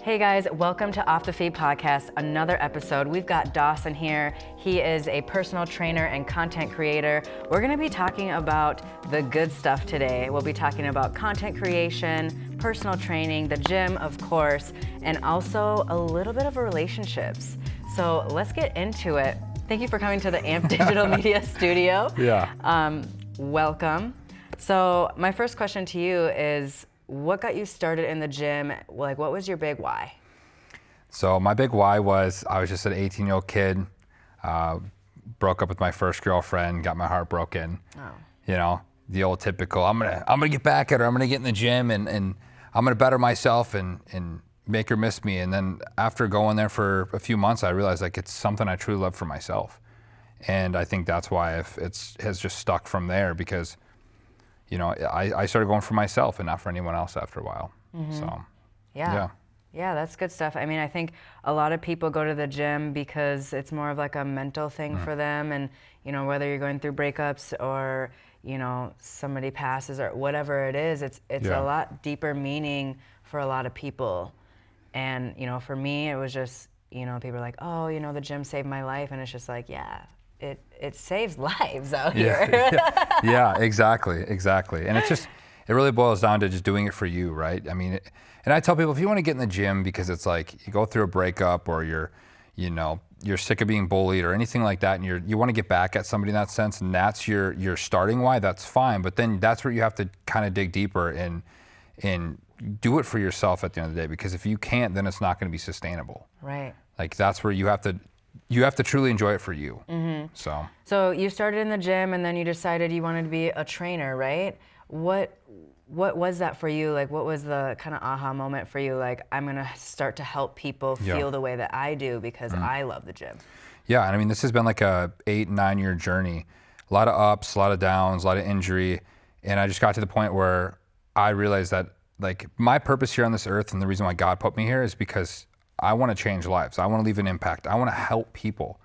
Hey guys, welcome to Off the Feed Podcast, another episode. We've got Dawson here. He is a personal trainer and content creator. We're gonna be talking about the good stuff today. We'll be talking about content creation, personal training, the gym, of course, and also a little bit of relationships. So let's get into it. Thank you for coming to the AMP Digital Media Studio. Yeah. Welcome. So my first question to you is, what got you started in the gym? Like, what was your big why? So my big why was I was just an 18-year-old kid, broke up with my first girlfriend, got my heart broken. Oh. You know, the old typical, I'm gonna get back at her, I'm gonna get in the gym and I'm gonna better myself and make her miss me. And then after going there for a few months, I realized like it's something I truly love for myself. And I think that's why it has just stuck from there, because you know, I started going for myself and not for anyone else after a while. Mm-hmm. So, yeah, that's good stuff. I mean, I think a lot of people go to the gym because it's more of like a mental thing for them. And, you know, whether you're going through breakups or, you know, somebody passes or whatever it is, it's a lot deeper meaning for a lot of people. And, you know, for me, it was just, you know, people are like, oh, you know, the gym saved my life. And it's just like, yeah. It saves lives out here. Yeah, exactly. And it really boils down to just doing it for you, right? I mean, and I tell people, if you want to get in the gym because it's like you go through a breakup or you're sick of being bullied or anything like that, and you want to get back at somebody in that sense, and that's your starting why, that's fine. But then that's where you have to kind of dig deeper and do it for yourself at the end of the day, because if you can't, then it's not going to be sustainable. Right. Like that's where you have to truly enjoy it for you. Mm-hmm. So you started in the gym and then you decided you wanted to be a trainer, right? What was that for you? Like, what was the kind of aha moment for you? Like, I'm gonna start to help people feel the way that I do because I love the gym. Yeah, and I mean, this has been like a 8-9 year journey. A lot of ups, a lot of downs, a lot of injury. And I just got to the point where I realized that like my purpose here on this earth and the reason why God put me here is because I want to change lives. I want to leave an impact. I want to help people.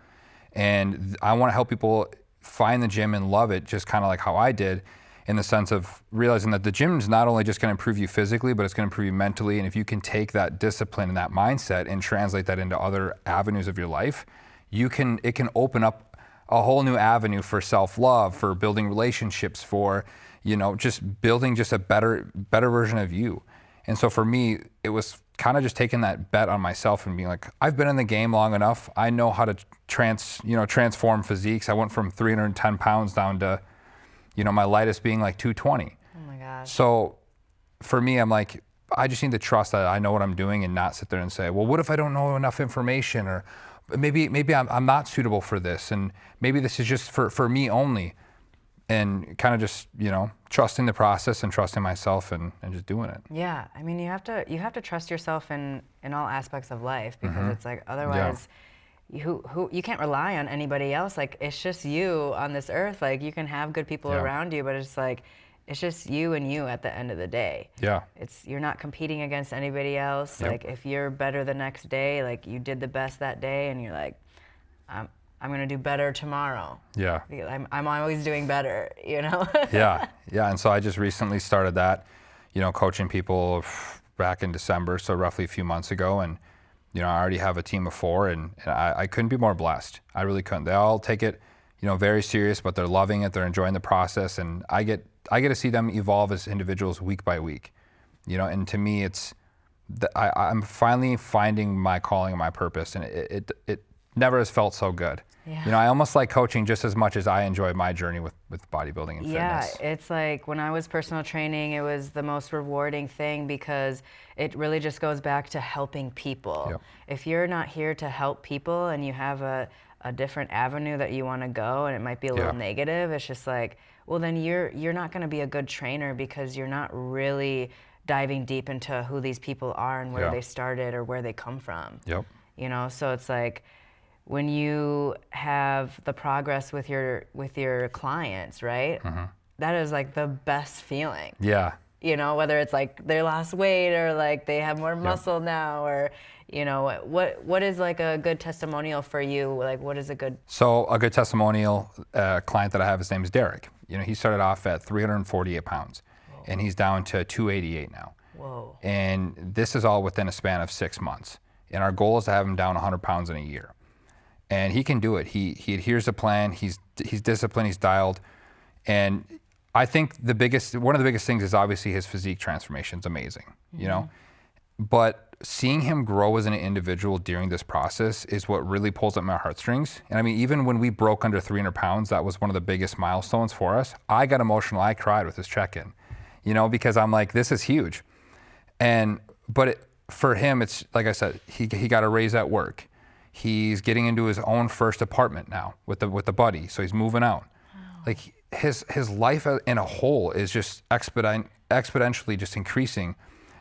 And I want to help people find the gym and love it, just kind of like how I did, in the sense of realizing that the gym is not only just going to improve you physically, but it's going to improve you mentally. And if you can take that discipline and that mindset and translate that into other avenues of your life, it can open up a whole new avenue for self-love, for building relationships, for, you know, just building just a better version of you. And so for me, it was kind of just taking that bet on myself and being like, I've been in the game long enough. I know how to transform physiques. I went from 310 pounds down to, you know, my lightest being like 220. Oh my gosh. So for me, I'm like, I just need to trust that I know what I'm doing and not sit there and say, well, what if I don't know enough information, or maybe I'm not suitable for this, and maybe this is just for me only. And kind of just, you know, trusting the process and trusting myself and just doing it. Yeah, I mean, you have to trust yourself in all aspects of life, because it's like otherwise, you can't rely on anybody else. Like, it's just you on this earth. Like, you can have good people around you, but it's like it's just you and you at the end of the day. Yeah. You're not competing against anybody else. Like, if you're better the next day, like you did the best that day, and you're like, I'm gonna do better tomorrow. Yeah. I'm always doing better, you know? Yeah. And so I just recently started that, you know, coaching people back in December, so roughly a few months ago. And, you know, I already have a team of 4, and I couldn't be more blessed. I really couldn't. They all take it, you know, very serious, but they're loving it. They're enjoying the process. And I get to see them evolve as individuals week by week, you know, and to me, I'm finally finding my calling and my purpose. And it never has felt so good. Yeah. You know, I almost like coaching just as much as I enjoy my journey with bodybuilding and fitness. Yeah, it's like when I was personal training, it was the most rewarding thing, because it really just goes back to helping people. Yep. If you're not here to help people and you have a different avenue that you want to go, and it might be a little negative, it's just like, well, then you're not going to be a good trainer, because you're not really diving deep into who these people are and where they started or where they come from. Yep. You know, so it's like, when you have the progress with your clients, right? Mm-hmm. That is like the best feeling. Yeah. You know, whether it's like they lost weight or like they have more muscle now, or, you know, what is like a good testimonial for you? Like, what is a good? So a good testimonial client that I have, his name is Derek. You know, he started off at 348 pounds, and he's down to 288 now. Whoa. And this is all within a span of 6 months. And our goal is to have him down 100 pounds in a year. And he can do it. He adheres to plan. He's disciplined. He's dialed. And I think one of the biggest things is obviously his physique transformation is amazing, you know? But seeing him grow as an individual during this process is what really pulls at my heartstrings. And I mean, even when we broke under 300 pounds, that was one of the biggest milestones for us. I got emotional. I cried with his check-in, you know, because I'm like, this is huge. For him, it's like I said, he got a raise at work. He's getting into his own first apartment now with the buddy, so he's moving out. Wow. Like his life in a whole is just exponentially just increasing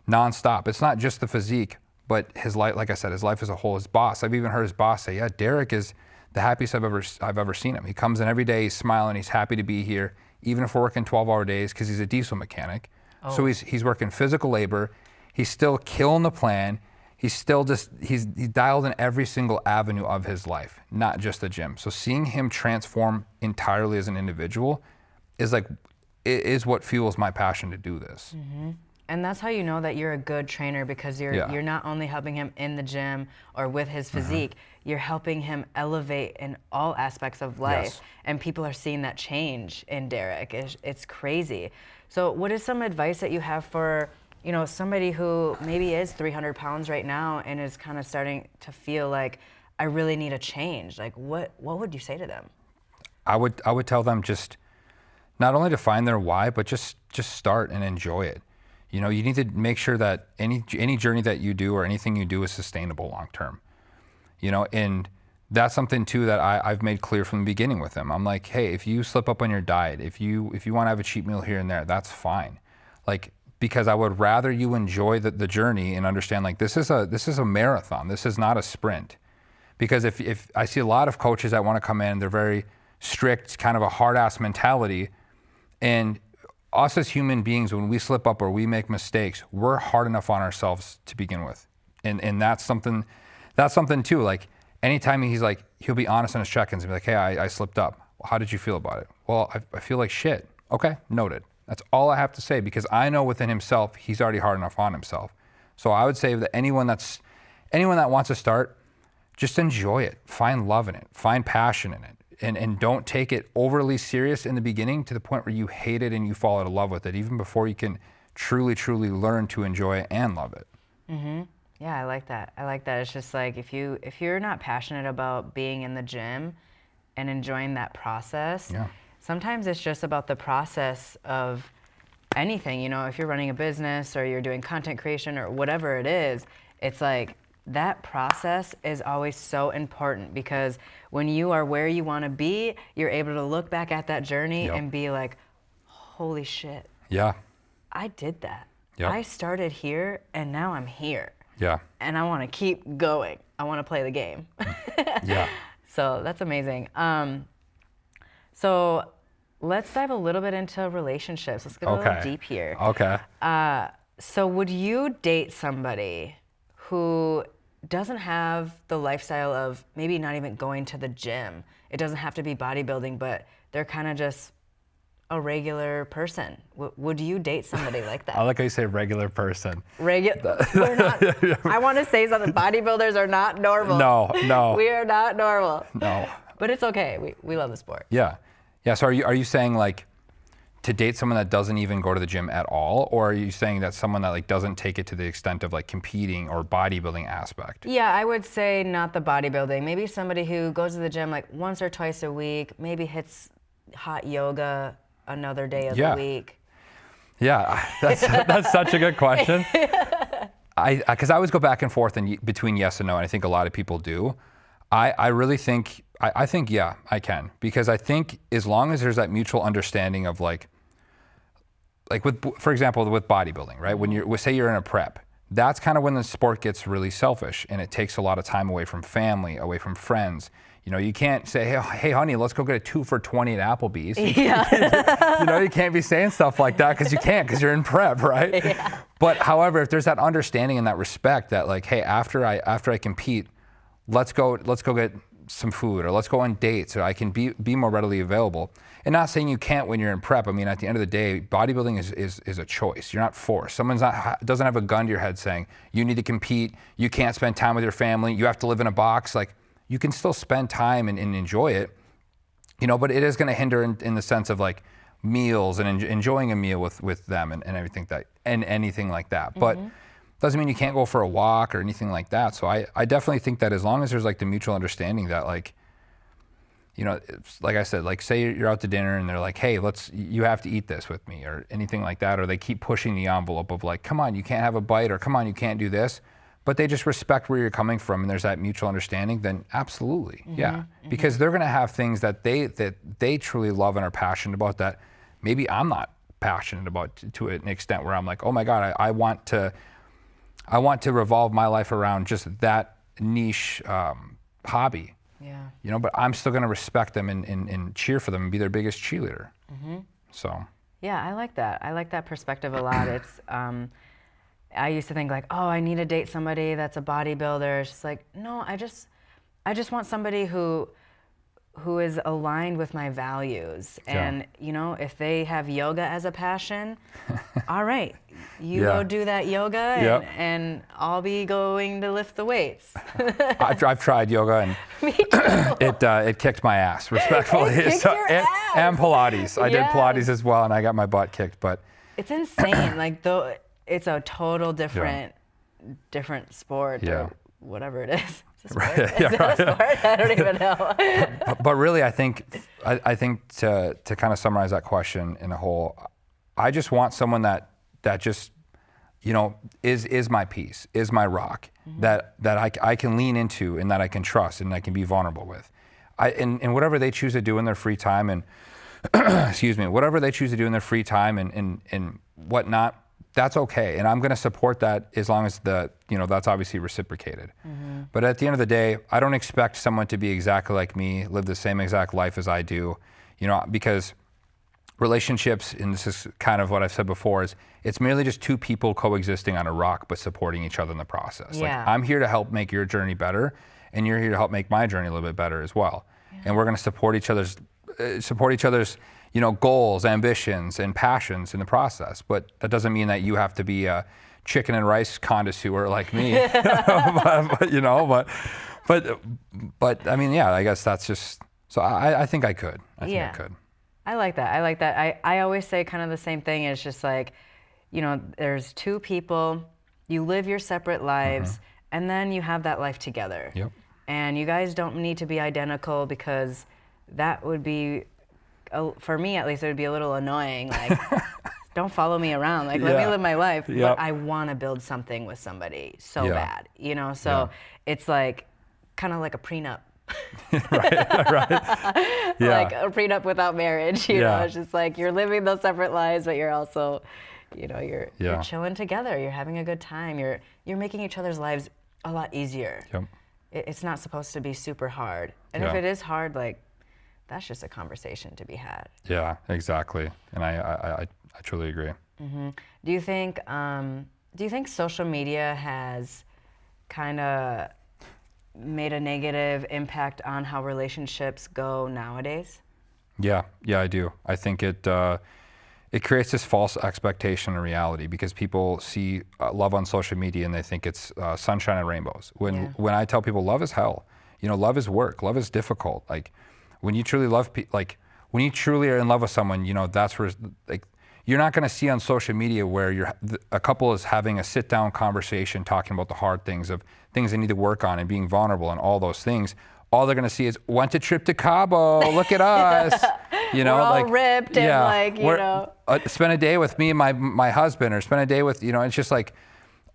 nonstop. It's not just the physique, but his life, like I said, his life as a whole. His boss, I've even heard his boss say, "Yeah, Derek is the happiest I've ever seen him. He comes in every day, he's smiling, he's happy to be here, even if we're working 12-hour days because he's a diesel mechanic. Oh. So he's working physical labor. He's still killing the plan. He's dialed in every single avenue of his life, not just the gym. So seeing him transform entirely as an individual is what fuels my passion to do this. Mm-hmm. And that's how you know that you're a good trainer, because you're not only helping him in the gym or with his physique, you're helping him elevate in all aspects of life. Yes. And people are seeing that change in Derek. It's crazy. So what is some advice that you have for, you know, somebody who maybe is 300 pounds right now and is kind of starting to feel like, I really need a change? Like, what would you say to them? I would tell them just not only to find their why, but just start and enjoy it. You know, you need to make sure that any journey that you do or anything you do is sustainable long term. You know, and that's something too that I've made clear from the beginning with them. I'm like, hey, if you slip up on your diet, if you want to have a cheat meal here and there, that's fine. Like, because I would rather you enjoy the journey and understand, like, this is a marathon. This is not a sprint. Because if I see a lot of coaches that want to come in, they're very strict, kind of a hard ass mentality, and us as human beings, when we slip up or we make mistakes, we're hard enough on ourselves to begin with. And that's something too. Like, anytime he'll be honest on his check-ins and be like, hey, I slipped up. How did you feel about it? Well, I feel like shit. Okay, noted. That's all I have to say, because I know within himself, he's already hard enough on himself. So I would say that anyone that wants to start, just enjoy it. Find love in it. Find passion in it. And don't take it overly serious in the beginning to the point where you hate it and you fall out of love with it, even before you can truly, truly learn to enjoy it and love it. Mm-hmm. Yeah, I like that. It's just like, if you're not passionate about being in the gym and enjoying that process, sometimes it's just about the process of anything. You know, if you're running a business or you're doing content creation or whatever it is, it's like, that process is always so important, because when you are where you want to be, you're able to look back at that journey and be like, holy shit. Yeah. I did that. Yep. I started here and now I'm here. Yeah. And I want to keep going. I want to play the game. Yeah. So that's amazing. So let's dive a little bit into relationships. Let's get a little deep here. Okay. So would you date somebody who doesn't have the lifestyle of maybe not even going to the gym? It doesn't have to be bodybuilding, but they're kind of just a regular person. Would you date somebody like that? I like how you say regular person. We're not, I want to say something. Bodybuilders are not normal. No. We are not normal. No. But it's okay. We love the sport. Yeah. Yeah. So are you saying, like, to date someone that doesn't even go to the gym at all, or are you saying that someone that, like, doesn't take it to the extent of, like, competing or bodybuilding aspect? Yeah, I would say not the bodybuilding. Maybe somebody who goes to the gym like once or twice a week, maybe hits hot yoga another day of the week. Yeah, that's such a good question. Because I always go back and forth between yes and no, and I think a lot of people do. I really think, I think, yeah, I can. Because I think as long as there's that mutual understanding of, like for example, with bodybuilding, right? When say you're in a prep, that's kind of when the sport gets really selfish, and it takes a lot of time away from family, away from friends. You know, you can't say, hey honey, let's go get a 2 for $20 at Applebee's. Yeah. You know, you can't be saying stuff like that, because you can't, because you're in prep, right? Yeah. But however, if there's that understanding and that respect that, like, hey, after I compete, let's go get some food, or let's go on dates, or I can be more readily available. And not saying you can't when you're in prep. I mean, at the end of the day, bodybuilding is a choice. You're not forced. Doesn't have a gun to your head saying you need to compete, you can't spend time with your family, you have to live in a box. Like, you can still spend time and enjoy it, you know, but it is going to hinder in the sense of like meals and enjoying a meal with them and everything and anything like that. But doesn't mean you can't go for a walk or anything like that. So I definitely think that as long as there's like the mutual understanding that, like, you know, it's, like I said, like say you're out to dinner and they're like, hey, you have to eat this with me or anything like that. Or they keep pushing the envelope of like, come on, you can't have a bite, or come on, you can't do this. But they just respect where you're coming from and there's that mutual understanding, then absolutely, yeah. Because they're gonna have things that they truly love and are passionate about that maybe I'm not passionate about to an extent where I'm like, oh my God, I want to revolve my life around just that niche hobby. Yeah. You know, but I'm still going to respect them and cheer for them and be their biggest cheerleader. So. Yeah, I like that. I like that perspective a lot. It's, I used to think like, oh, I need to date somebody that's a bodybuilder. It's just like, no, I just want somebody who is aligned with my values. And, you know, if they have yoga as a passion, all right, you go do that yoga and I'll be going to lift the weights. I've tried yoga and Me too. it kicked my ass, respectfully. It kicked your ass. And Pilates. I did Pilates as well and I got my butt kicked, but. It's insane. Like, though, it's a total different sport or whatever it is. Is that a sport? I don't even know. But really, I think to kind of summarize that question in a whole, I just want someone that just, you know, is my peace, is my rock, that I can lean into and that I can trust and I can be vulnerable with. And whatever they choose to do in their free time and excuse me, whatever they choose to do in their free time and whatnot, that's okay. And I'm going to support that as long as that's obviously reciprocated. But at the end of the day, I don't expect someone to be exactly like me, live the same exact life as I do, you know, because relationships, and this is kind of what I've said before, is it's merely just two people coexisting on a rock, but supporting each other in the process. Yeah. Like, I'm here to help make your journey better, and you're here to help make my journey a little bit better as well. And we're going to support each other's, you know, goals, ambitions, and passions in the process. But that doesn't mean that you have to be a chicken and rice connoisseur like me. but I mean, yeah, I guess that's just, so I think I could. I think I could. I like that. I always say kind of the same thing. It's just like, you know, there's two people, you live your separate lives, and then you have that life together. Yep. And you guys don't need to be identical, because that would be, for me at least, it would be a little annoying. Like, don't follow me around. Like, let me live my life. But I want to build something with somebody so bad, you know? So it's like, kind of like a prenup. right. Like a prenup without marriage, you know? It's just like, you're living those separate lives, but you're also, you know, you're chilling together. You're having a good time. You're making each other's lives a lot easier. It's not supposed to be super hard. And if it is hard, like, that's just a conversation to be had. Yeah, exactly. And I truly agree. Do you think social media has kind of made a negative impact on how relationships go nowadays? Yeah, I do. I think it creates this false expectation in reality, because people see love on social media and they think it's sunshine and rainbows. When I tell people love is hell, you know, love is work, love is difficult. Like, when you truly love when you truly are in love with someone, you know, that's where, like, you're not going to see on social media where a couple is having a sit-down conversation talking about the hard things they need to work on and being vulnerable and all those things. All they're going to see is, went to trip to Cabo, look at us. You know, we're all like, ripped and like, you know. Spend a day with me and my husband, or spend a day with, you know, it's just like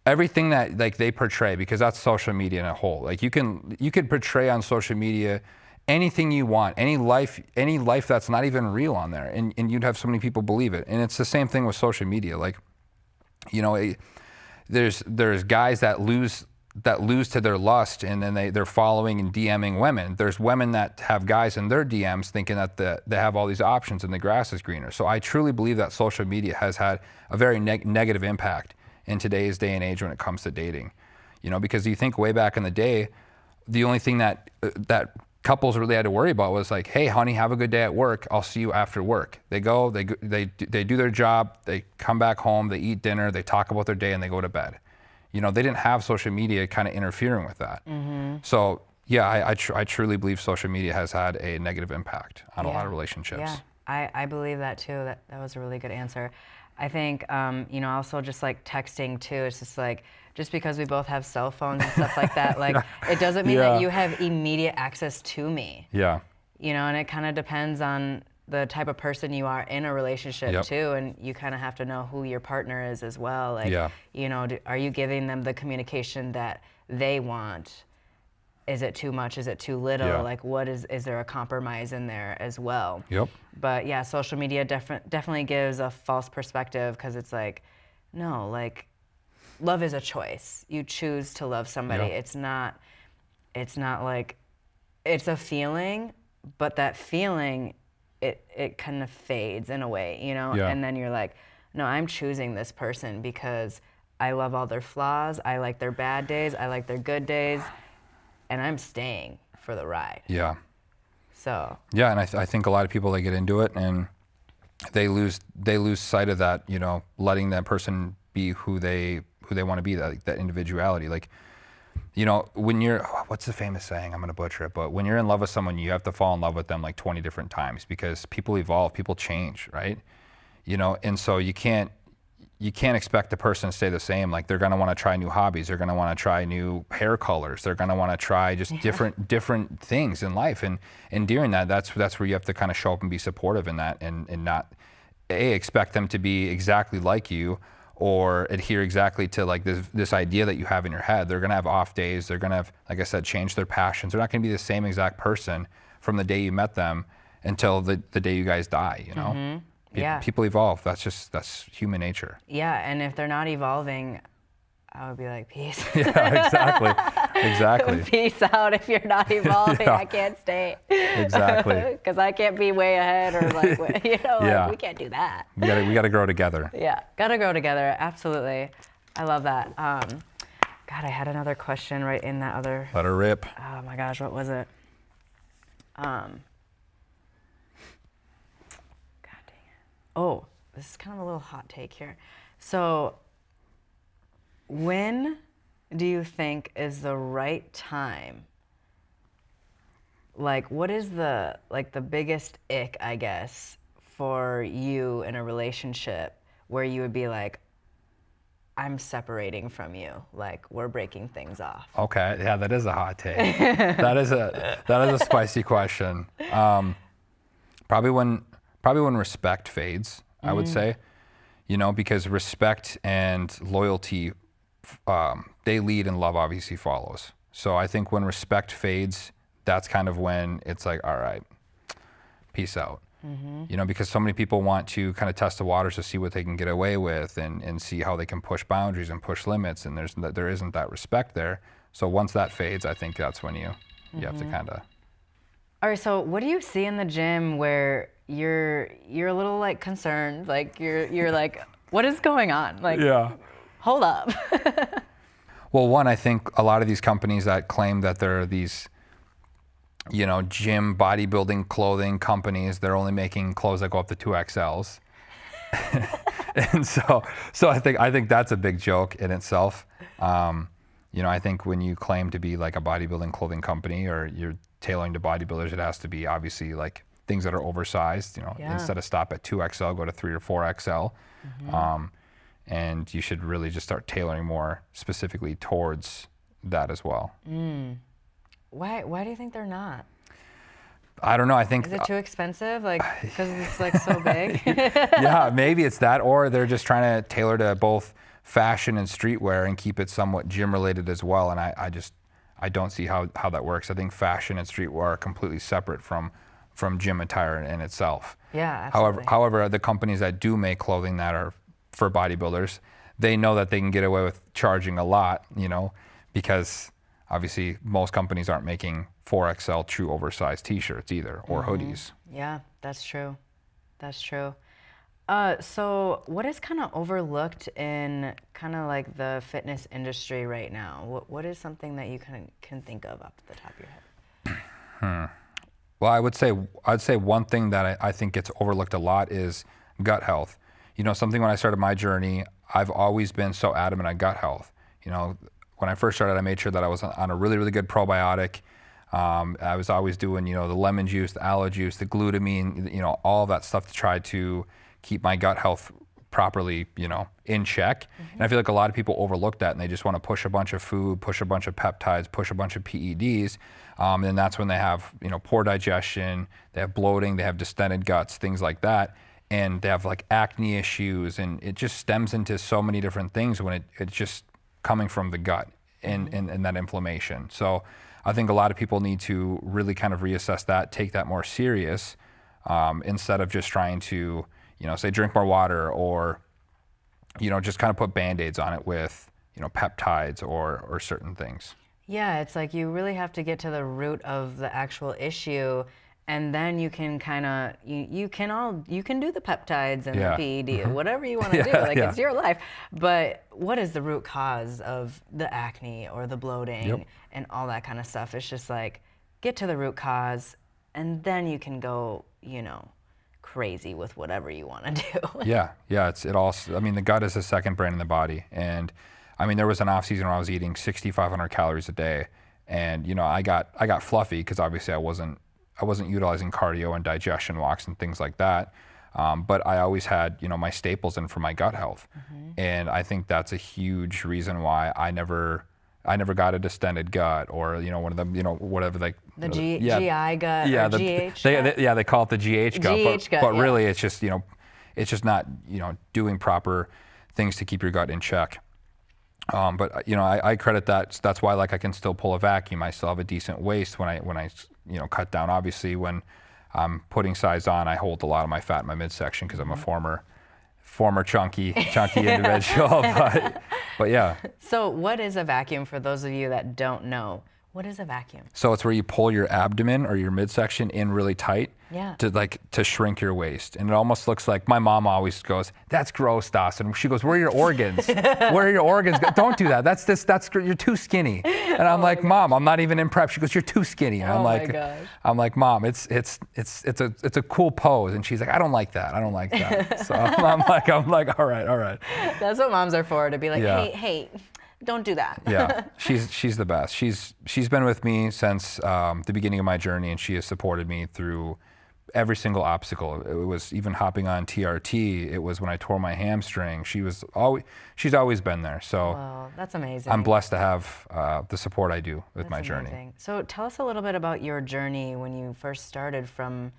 everything that like they portray, because that's social media in a whole. Like, you could portray on social media anything you want, any life that's not even real on there, and you'd have so many people believe it. And it's the same thing with social media. Like, you know, there's guys that lose to their lust, and then they're following and DMing women. There's women that have guys in their DMs thinking that they have all these options and the grass is greener. So I truly believe that social media has had a very negative impact in today's day and age when it comes to dating. You know, because you think way back in the day, the only thing that couples really had to worry about was like, hey, honey, have a good day at work. I'll see you after work. They go, they do their job, they come back home, they eat dinner, they talk about their day, and they go to bed. You know, they didn't have social media kind of interfering with that. So yeah, I truly believe social media has had a negative impact on a lot of relationships. Yeah, I believe that too. That was a really good answer. I think, you know, also just like texting too, it's just like, just because we both have cell phones and stuff like that, like it doesn't mean that you have immediate access to me. Yeah. You know, and it kind of depends on the type of person you are in a relationship too, and you kind of have to know who your partner is as well. Like, you know, are you giving them the communication that they want? Is it too much? Is it too little? Like, what is there a compromise in there as well? But yeah, social media definitely gives a false perspective, because it's like, no, like, love is a choice. You choose to love somebody. It's not like, it's a feeling, but that feeling, it kind of fades in a way, you know? And then you're like, no, I'm choosing this person because I love all their flaws. I like their bad days. I like their good days. And I'm staying for the ride. Yeah. So. Yeah, and I think a lot of people, they get into it and they lose sight of that, you know, letting that person be who they want to be, that individuality. Like, you know, when you're, what's the famous saying? I'm going to butcher it, but when you're in love with someone, you have to fall in love with them like 20 different times, because people evolve, people change, right? You know, and so you can't expect the person to stay the same. Like, they're going to want to try new hobbies. They're going to want to try new hair colors. They're going to want to try just different things in life. And during that, that's where you have to kind of show up and be supportive in that, and not expect them to be exactly like you, or adhere exactly to like this idea that you have in your head. They're going to have off days. They're going to have, like I said, change their passions. They're not going to be the same exact person from the day you met them until the day you guys die, you know? People evolve. That's human nature. Yeah, and if they're not evolving, I would be like, peace. Exactly. Peace out. If you're not evolving, I can't stay. Exactly. Because I can't be way ahead, or like, you know, like, we can't do that. We got to grow together. Yeah, got to grow together. Absolutely. I love that. God, I had another question right in that other. Let her rip. Oh my gosh, what was it? God dang it. Oh, this is kind of a little hot take here. So, when do you think is the right time? Like, what is the biggest ick, I guess, for you in a relationship where you would be like, I'm separating from you, like, we're breaking things off? Okay, yeah, that is a hot take. that is a spicy question. Probably when respect fades, I would say, you know, because respect and loyalty, they lead and love obviously follows. So I think when respect fades, that's kind of when it's like, all right, peace out. You know, because so many people want to kind of test the waters to see what they can get away with, and see how they can push boundaries and push limits, and there isn't that respect there. So once that fades, I think that's when you have to kind of. All right, so what do you see in the gym where you're a little like concerned, like you're like, what is going on? Like, hold up. Well, one, I think a lot of these companies that claim that they're these, you know, gym bodybuilding clothing companies, they're only making clothes that go up to 2XLs. And so I think that's a big joke in itself. You know, I think when you claim to be like a bodybuilding clothing company, or you're tailoring to bodybuilders, it has to be obviously like things that are oversized, you know, instead of stop at 2XL, go to 3 or 4XL. And you should really just start tailoring more specifically towards that as well. Why do you think they're not? I don't know. I think. Is it too expensive? Like, because it's like so big? Yeah, maybe it's that, or they're just trying to tailor to both fashion and streetwear and keep it somewhat gym related as well. And I don't see how that works. I think fashion and streetwear are completely separate from gym attire in itself. Yeah, absolutely. However, the companies that do make clothing that are for bodybuilders, they know that they can get away with charging a lot, you know, because obviously most companies aren't making 4XL true oversized t-shirts either, or hoodies. Yeah, that's true. That's true. So what is kind of overlooked in kind of like the fitness industry right now? What is something that you can think of off the top of your head? Well, I'd say one thing that I think gets overlooked a lot is gut health. Something when I started my journey, I've always been so adamant on gut health. When I first started, I made sure that I was on a really, really good probiotic. I was always doing, the lemon juice, the aloe juice, the glutamine, all of that stuff to try to keep my gut health properly, in check. And I feel like a lot of people overlook that and they just want to push a bunch of food, push a bunch of peptides, push a bunch of PEDs. And that's when they have, poor digestion, they have bloating, they have distended guts, things like that. And they have like acne issues, and it just stems into so many different things when it's just coming from the gut and that inflammation. So I think a lot of people need to really kind of reassess that, take that more serious, instead of just trying to, say drink more water or, just kind of put Band-Aids on it with, peptides or certain things. Yeah, it's like you really have to get to the root of the actual issue, and then you can kind of you can do the peptides and the PED, whatever you want to do. Like it's your life. But what is the root cause of the acne or the bloating and all that kind of stuff? It's just like get to the root cause, and then you can go, crazy with whatever you want to do. Yeah. The gut is the second brain in the body, and there was an off season where I was eating 6,500 calories a day, and I got fluffy because obviously I wasn't utilizing cardio and digestion walks and things like that. But I always had, my staples in for my gut health. And I think that's a huge reason why I never got a distended gut or, one of them, whatever they, GI gut or GH gut. They call it the GH gut. But really it's just, it's just not, doing proper things to keep your gut in check. But I credit that. That's why I can still pull a vacuum. I still have a decent waist when I cut down. Obviously, when I'm putting size on, I hold a lot of my fat in my midsection because I'm a former chunky individual. But yeah. So what is a vacuum for those of you that don't know? What is a vacuum? So it's where you pull your abdomen or your midsection in really tight to shrink your waist. And it almost looks like, my mom always goes, "That's gross, Dawson." She goes, "Where are your organs? Where are your organs? Don't do that. That's you're too skinny." And I'm like, "Mom, I'm not even in prep." She goes, "You're too skinny." And I'm like, "Mom, it's a cool pose." And she's like, "I don't like that. I don't like that." So I'm like, all right. That's what moms are for, to be like, hey, don't do that. Yeah, she's the best. She's been with me since the beginning of my journey, and she has supported me through every single obstacle. It was even hopping on TRT. It was when I tore my hamstring. She's always been there. So wow, that's amazing. I'm blessed to have the support I do with my journey. Amazing. So tell us a little bit about your journey when you first started from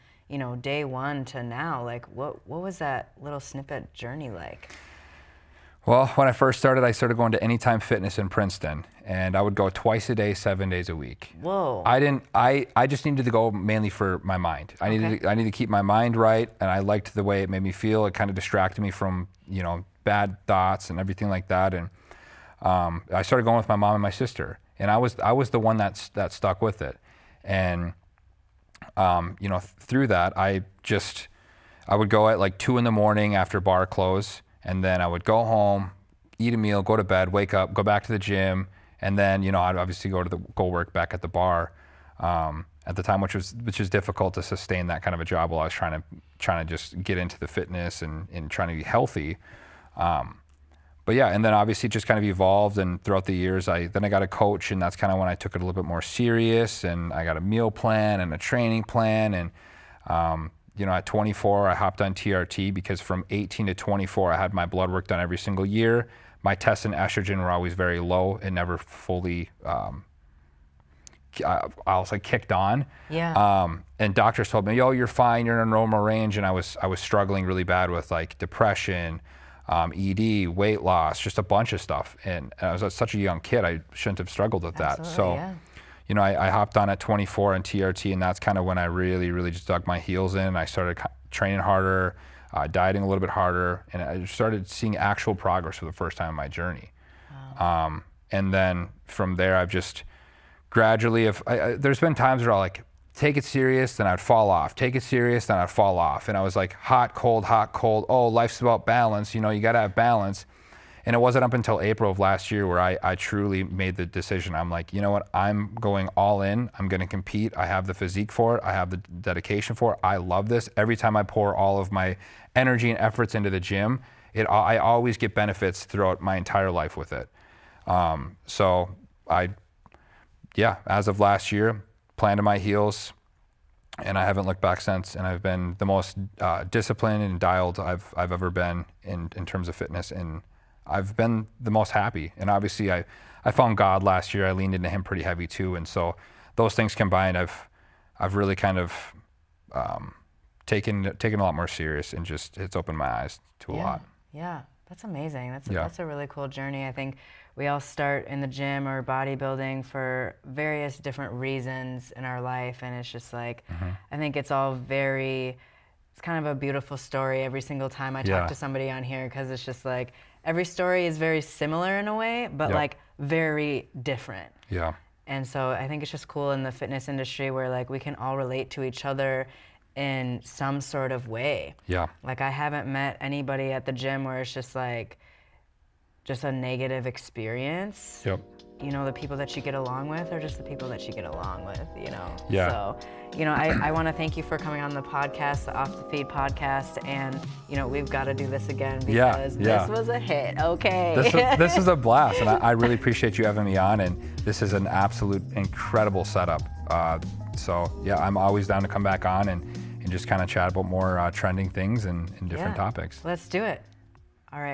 day one to now. Like what was that little snippet journey like? Well, when I first started going to Anytime Fitness in Princeton, and I would go twice a day, 7 days a week. Whoa. I just needed to go mainly for my mind. I needed to keep my mind right, and I liked the way it made me feel. It kind of distracted me from, bad thoughts and everything like that. And I started going with my mom and my sister, and I was the one that stuck with it. And through that, I would go at like 2 a.m. after bar close. And then I would go home, eat a meal, go to bed, wake up, go back to the gym, and then I'd obviously go work back at the bar at the time, which was difficult to sustain that kind of a job while I was trying to just get into the fitness and trying to be healthy. But yeah, and then obviously it just kind of evolved, and throughout the years, I got a coach, and that's kind of when I took it a little bit more serious, and I got a meal plan and a training plan, and at 24, I hopped on TRT because from 18 to 24, I had my blood work done every single year. My tests and estrogen were always very low. It never fully, I'll say, kicked on. Yeah. And doctors told me, "Yo, you're fine. You're in a normal range." And I was struggling really bad with like depression, ED, weight loss, just a bunch of stuff. And I was such a young kid. I shouldn't have struggled with that. So. Yeah. I hopped on at 24 on TRT, and that's kind of when I really, really just dug my heels in. I started training harder, dieting a little bit harder, and I started seeing actual progress for the first time in my journey. Wow. And then from there, I've just gradually, there's been times where I'll like take it serious, then I'd fall off. Take it serious, then I'd fall off. And I was like hot, cold, hot, cold. Oh, life's about balance. You got to have balance. And it wasn't up until April of last year where I truly made the decision. I'm like, you know what? I'm going all in. I'm going to compete. I have the physique for it. I have the dedication for it. I love this. Every time I pour all of my energy and efforts into the gym, I always get benefits throughout my entire life with it. So as of last year, planned to my heels, and I haven't looked back since. And I've been the most disciplined and dialed I've ever been in terms of fitness, and I've been the most happy. And obviously, I found God last year. I leaned into Him pretty heavy too, and so those things combined, I've really kind of taken a lot more serious, and just it's opened my eyes to a lot. Yeah, that's amazing. That's a really cool journey. I think we all start in the gym or bodybuilding for various different reasons in our life, and it's just like, I think it's all it's kind of a beautiful story every single time I talk to somebody on here, because it's just like every story is very similar in a way, but like very different. Yeah. And so I think it's just cool in the fitness industry where like we can all relate to each other in some sort of way. Yeah. Like I haven't met anybody at the gym where it's just like a negative experience. Yep. You know, the people that you get along with are just the people that you get along with, you know? Yeah. So, you know, I want to thank you for coming on the podcast, the Off the Feed podcast, and, you know, we've got to do this again because this was a hit, okay? This is a blast, and I really appreciate you having me on, and this is an absolute incredible setup. So, yeah, I'm always down to come back on and just kind of chat about more trending things and different topics. Let's do it. All right.